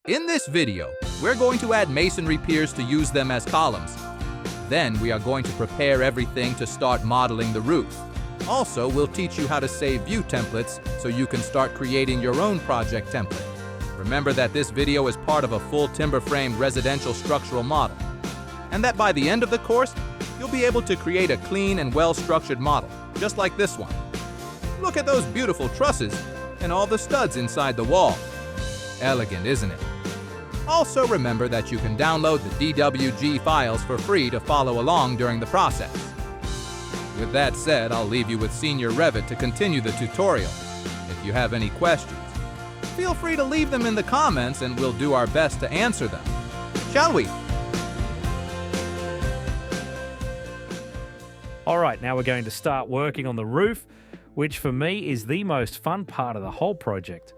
In this video, we're going to add masonry piers to use them as columns. Then we are going to prepare everything to start modeling the roof. Also, we'll teach you how to save view templates so you can start creating your own project template. Remember that this video is part of a full timber-framed residential structural model, and that by the end of the course, you'll be able to create a clean and well-structured model, just like this one. Look at those beautiful trusses and all the studs inside the wall. Elegant, isn't it? Also remember that you can download the DWG files for free to follow along during the process. With that said, I'll leave you with Senior Revit to continue the tutorial. If you have any questions, feel free to leave them in the comments and we'll do our best to answer them. Shall we? All right, now we're going to start working on the roof, which for me is the most fun part of the whole project,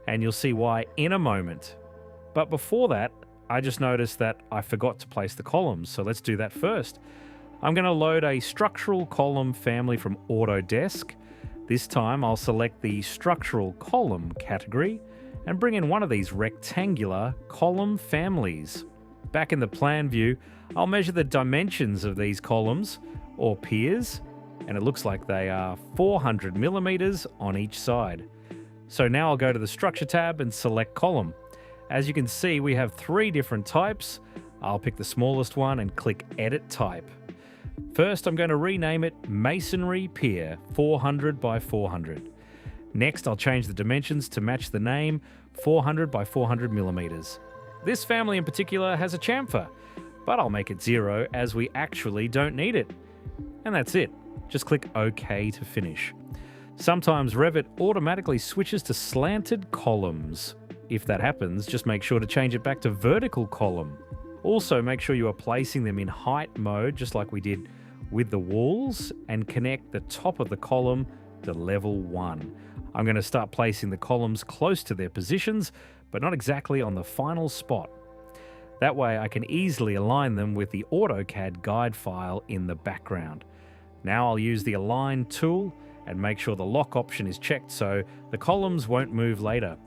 and you'll see why in a moment. But before that, I just noticed that I forgot to place the columns, so let's do that first. I'm going to load a structural column family from Autodesk. This time I'll select the structural column category and bring in one of these rectangular column families. Back in the plan view, I'll measure the dimensions of these columns, or piers, and it looks like they are 400 millimeters on each side. So now I'll go to the Structure tab and select Column. As you can see, we have 3 different types. I'll pick the smallest one and click Edit Type. First, I'm going to rename it Masonry Pier 400 by 400. Next, I'll change the dimensions to match the name 400 by 400 millimeters. This family in particular has a chamfer, but I'll make it 0 as we actually don't need it. And that's it. Just click OK to finish. Sometimes Revit automatically switches to slanted columns. If that happens, just make sure to change it back to vertical column. Also, make sure you are placing them in height mode, just like we did with the walls, and connect the top of the column to level 1. I'm going to start placing the columns close to their positions, but not exactly on the final spot. That way I can easily align them with the AutoCAD guide file in the background. Now I'll use the Align tool and make sure the lock option is checked so the columns won't move later.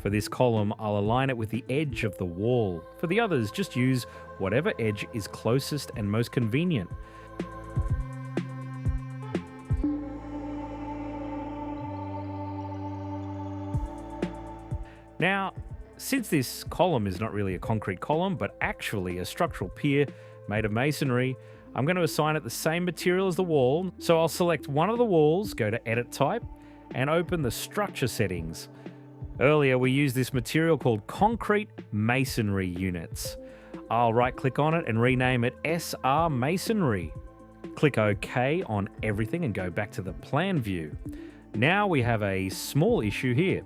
For this column, I'll align it with the edge of the wall. For the others, just use whatever edge is closest and most convenient. Now, since this column is not really a concrete column, but actually a structural pier made of masonry, I'm going to assign it the same material as the wall. So I'll select one of the walls, go to Edit Type, and open the Structure settings. Earlier, we used this material called Concrete Masonry Units. I'll right-click on it and rename it SR Masonry. Click OK on everything and go back to the plan view. Now we have a small issue here,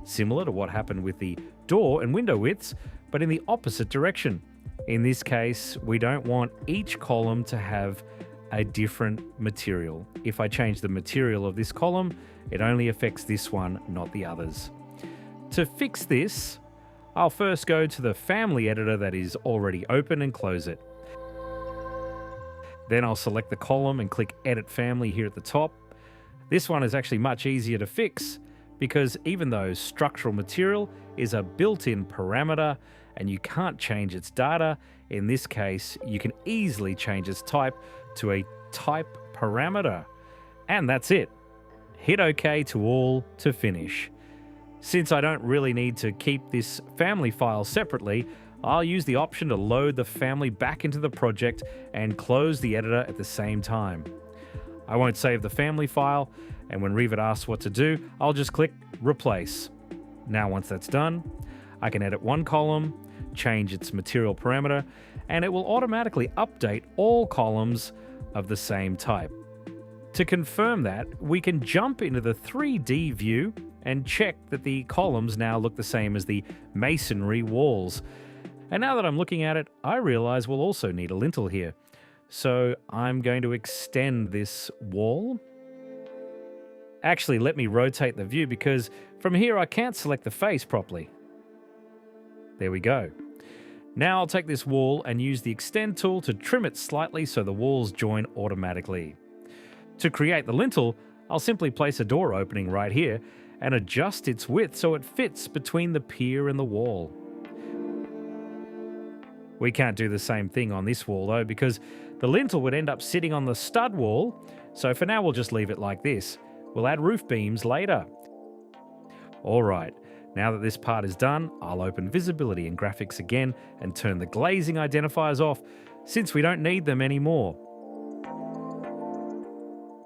similar to what happened with the door and window widths, but in the opposite direction. In this case, we don't want each column to have a different material. If I change the material of this column, it only affects this one, not the others. To fix this, I'll first go to the family editor that is already open and close it. Then I'll select the column and click Edit Family here at the top. This one is actually much easier to fix because even though structural material is a built-in parameter and you can't change its data, in this case you can easily change its type to a type parameter. And that's it. Hit OK to all to finish. Since I don't really need to keep this family file separately, I'll use the option to load the family back into the project and close the editor at the same time. I won't save the family file, and when Revit asks what to do, I'll just click Replace. Now once that's done, I can edit one column, change its material parameter, and it will automatically update all columns of the same type. To confirm that, we can jump into the 3D view and check that the columns now look the same as the masonry walls. And now that I'm looking at it, I realize we'll also need a lintel here. So I'm going to extend this wall. Actually, let me rotate the view because from here I can't select the face properly. There we go. Now I'll take this wall and use the Extend tool to trim it slightly so the walls join automatically. To create the lintel, I'll simply place a door opening right here and adjust its width so it fits between the pier and the wall. We can't do the same thing on this wall though, because the lintel would end up sitting on the stud wall, so for now we'll just leave it like this. We'll add roof beams later. Alright, now that this part is done, I'll open visibility and graphics again and turn the glazing identifiers off, since we don't need them anymore.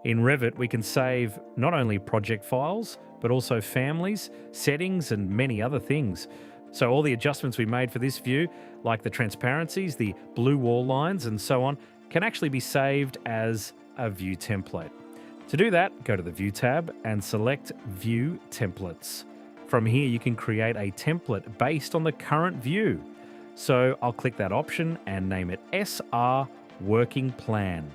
In Revit, we can save not only project files, but also families, settings, and many other things. So all the adjustments we made for this view, like the transparencies, the blue wall lines, and so on, can actually be saved as a view template. To do that, go to the View tab and select View Templates. From here, you can create a template based on the current view. So I'll click that option and name it SR Working Plan.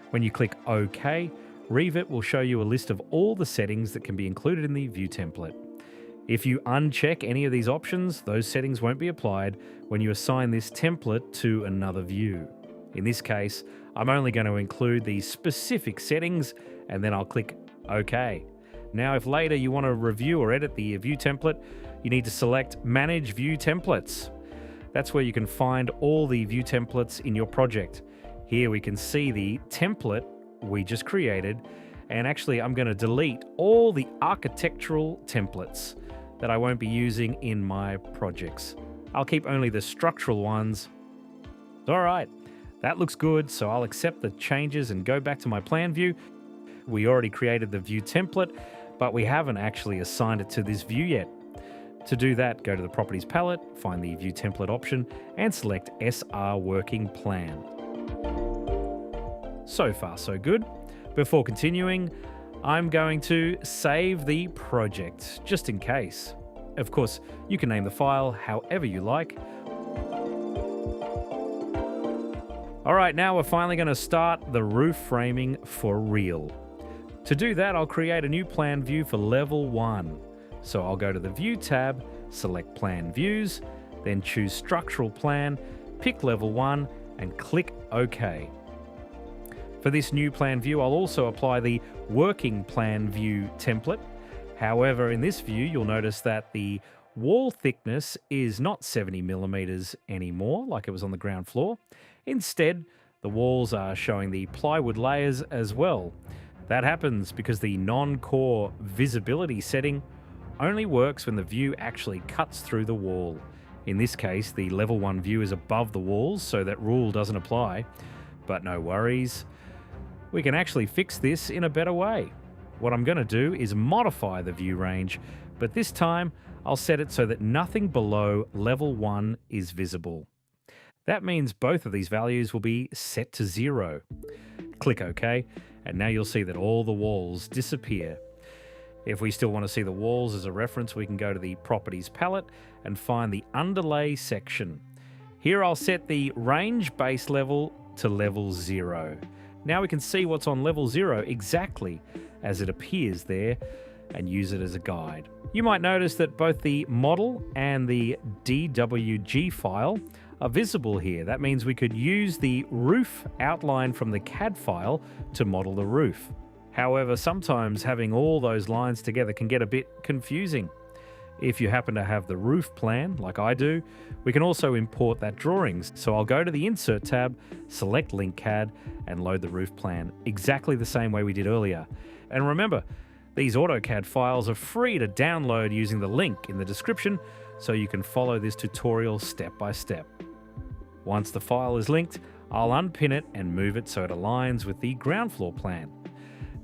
When you click OK, Revit will show you a list of all the settings that can be included in the view template. If you uncheck any of these options, those settings won't be applied when you assign this template to another view. In this case, I'm only going to include the specific settings, and then I'll click OK. Now, if later you want to review or edit the view template, you need to select Manage View Templates. That's where you can find all the view templates in your project. Here we can see the template we just created, and actually I'm going to delete all the architectural templates that I won't be using in my projects. I'll keep only the structural ones. All right, that looks good, so I'll accept the changes and go back to my plan view. We already created the view template, but we haven't actually assigned it to this view yet. To do that, go to the Properties palette, find the View Template option, and select SR Working Plan. So far, so good. Before continuing, I'm going to save the project, just in case. Of course, you can name the file however you like. All right, now we're finally going to start the roof framing for real. To do that, I'll create a new plan view for level 1. So I'll go to the View tab, select Plan Views, then choose Structural Plan, pick level 1, and click OK. For this new plan view, I'll also apply the Working Plan View template. However, in this view, you'll notice that the wall thickness is not 70 millimeters anymore, like it was on the ground floor. Instead, the walls are showing the plywood layers as well. That happens because the non-core visibility setting only works when the view actually cuts through the wall. In this case, the level 1 view is above the walls, so that rule doesn't apply. But no worries. We can actually fix this in a better way. What I'm going to do is modify the view range, but this time I'll set it so that nothing below level 1 is visible. That means both of these values will be set to 0. Click OK, and now you'll see that all the walls disappear. If we still want to see the walls as a reference, we can go to the Properties palette and find the Underlay section. Here I'll set the range base level to level 0. Now we can see what's on level 0 exactly as it appears there and use it as a guide. You might notice that both the model and the DWG file are visible here. That means we could use the roof outline from the CAD file to model the roof. However, sometimes having all those lines together can get a bit confusing. If you happen to have the roof plan, like I do, we can also import that drawings. So I'll go to the Insert tab, select Link CAD, and load the roof plan, exactly the same way we did earlier. And remember, these AutoCAD files are free to download using the link in the description, so you can follow this tutorial step by step. Once the file is linked, I'll unpin it and move it so it aligns with the ground floor plan.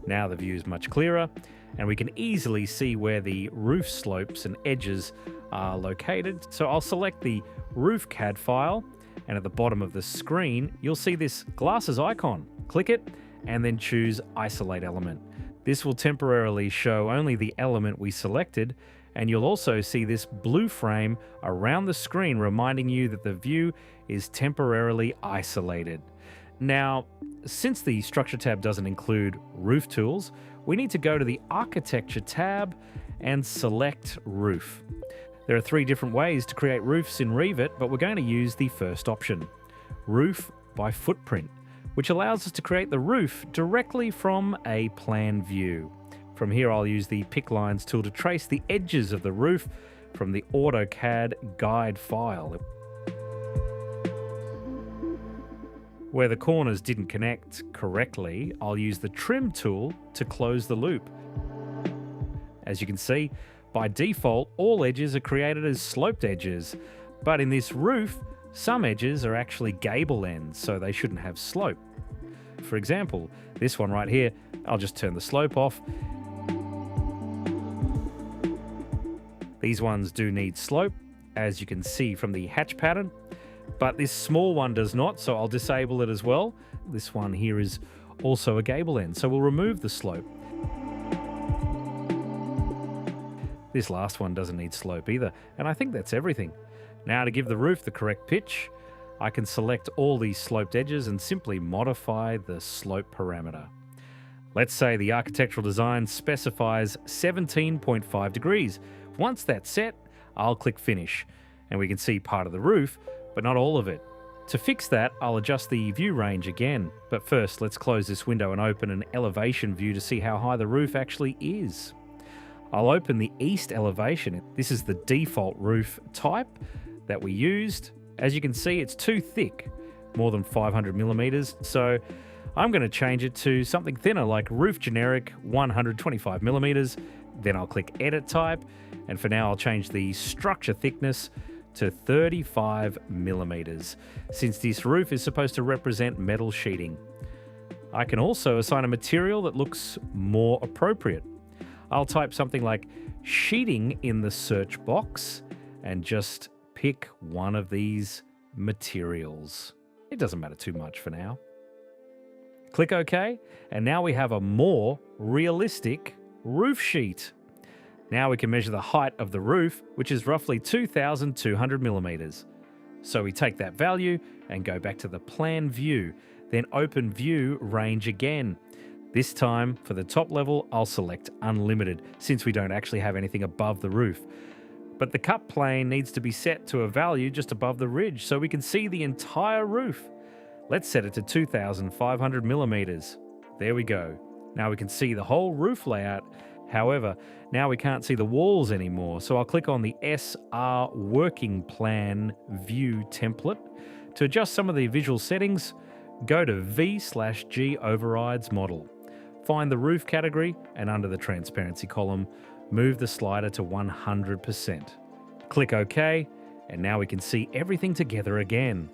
Now the view is much clearer, and we can easily see where the roof slopes and edges are located. So I'll select the Roof CAD file, and at the bottom of the screen, you'll see this glasses icon. Click it, and then choose Isolate Element. This will temporarily show only the element we selected, and you'll also see this blue frame around the screen reminding you that the view is temporarily isolated. Now, since the Structure tab doesn't include roof tools, we need to go to the Architecture tab and select Roof. There are 3 different ways to create roofs in Revit, but we're going to use the first option, Roof by Footprint, which allows us to create the roof directly from a plan view. From here, I'll use the Pick Lines tool to trace the edges of the roof from the AutoCAD guide file. Where the corners didn't connect correctly, I'll use the trim tool to close the loop. As you can see, by default, all edges are created as sloped edges, but in this roof, some edges are actually gable ends, so they shouldn't have slope. For example, this one right here, I'll just turn the slope off. These ones do need slope, as you can see from the hatch pattern, but this small one does not, so I'll disable it as well. This one here is also a gable end, so we'll remove the slope. This last one doesn't need slope either, and I think that's everything. Now to give the roof the correct pitch, I can select all these sloped edges and simply modify the slope parameter. Let's say the architectural design specifies 17.5 degrees. Once that's set, I'll click Finish, and we can see part of the roof, but not all of it. To fix that, I'll adjust the view range again. But first, let's close this window and open an elevation view to see how high the roof actually is. I'll open the east elevation. This is the default roof type that we used. As you can see, it's too thick, more than 500 millimeters, so I'm going to change it to something thinner like roof generic 125 millimeters. Then I'll click Edit Type, and for now I'll change the structure thickness to 35 millimeters, since this roof is supposed to represent metal sheeting. I can also assign a material that looks more appropriate. I'll type something like sheeting in the search box and just pick one of these materials. It doesn't matter too much for now. Click OK, and now we have a more realistic roof sheet. Now we can measure the height of the roof, which is roughly 2,200 millimeters. So we take that value and go back to the plan view, then open view range again. This time, for the top level, I'll select unlimited, since we don't actually have anything above the roof. But the cut plane needs to be set to a value just above the ridge so we can see the entire roof. Let's set it to 2,500 millimeters. There we go. Now we can see the whole roof layout. However, now we can't see the walls anymore, so I'll click on the SR Working Plan View template. To adjust some of the visual settings, go to V/G Overrides Model. Find the roof category, and under the transparency column, move the slider to 100%. Click OK, and now we can see everything together again.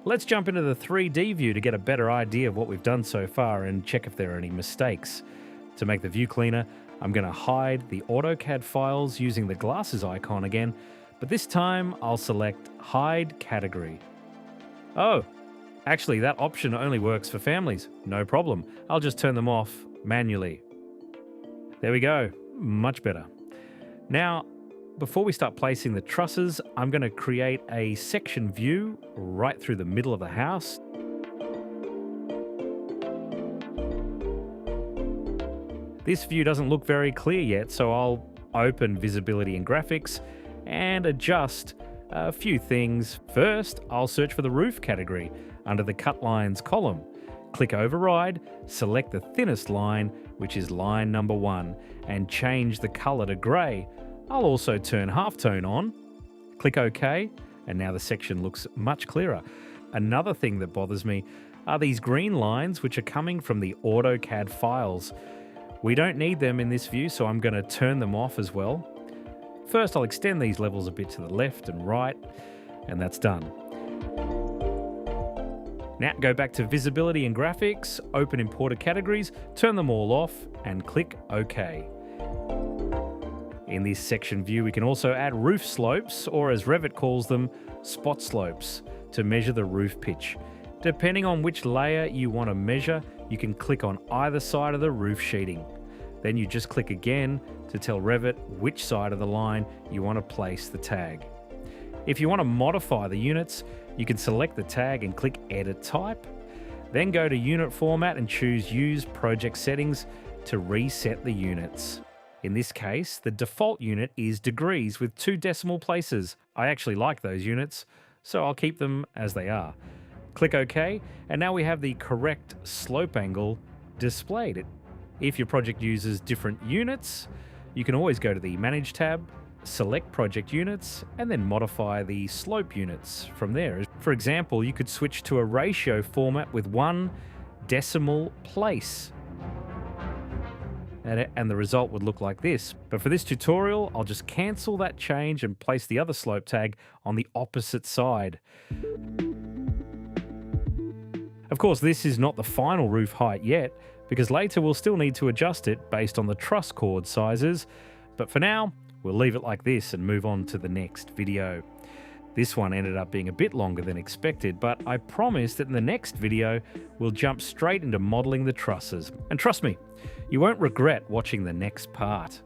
Let's jump into the 3D view to get a better idea of what we've done so far and check if there are any mistakes. To make the view cleaner, I'm going to hide the AutoCAD files using the glasses icon again, but this time I'll select Hide Category. Oh, actually that option only works for families. No problem. I'll just turn them off manually. There we go. Much better. Now, before we start placing the trusses, I'm going to create a section view right through the middle of the house. This view doesn't look very clear yet, so I'll open Visibility and Graphics and adjust a few things. First, I'll search for the roof category under the Cut Lines column. Click Override, select the thinnest line, which is line number 1, and change the color to grey. I'll also turn halftone on. Click OK, and now the section looks much clearer. Another thing that bothers me are these green lines which are coming from the AutoCAD files. We don't need them in this view, so I'm going to turn them off as well. First, I'll extend these levels a bit to the left and right, and that's done. Now go back to Visibility and Graphics, open Imported Categories, turn them all off, and click OK. In this section view, we can also add roof slopes, or as Revit calls them, spot slopes, to measure the roof pitch. Depending on which layer you want to measure, you can click on either side of the roof sheeting. Then you just click again to tell Revit which side of the line you want to place the tag. If you want to modify the units, you can select the tag and click Edit Type. Then go to Unit Format and choose Use Project Settings to reset the units. In this case, the default unit is degrees with 2 decimal places. I actually like those units, so I'll keep them as they are. Click OK, and now we have the correct slope angle displayed. If your project uses different units, you can always go to the Manage tab, select project units, and then modify the slope units from there. For example, you could switch to a ratio format with 1 decimal place. And the result would look like this. But for this tutorial, I'll just cancel that change and place the other slope tag on the opposite side. Of course, this is not the final roof height yet, because later we'll still need to adjust it based on the truss cord sizes. But for now, we'll leave it like this and move on to the next video. This one ended up being a bit longer than expected, but I promise that in the next video, we'll jump straight into modeling the trusses. And trust me, you won't regret watching the next part.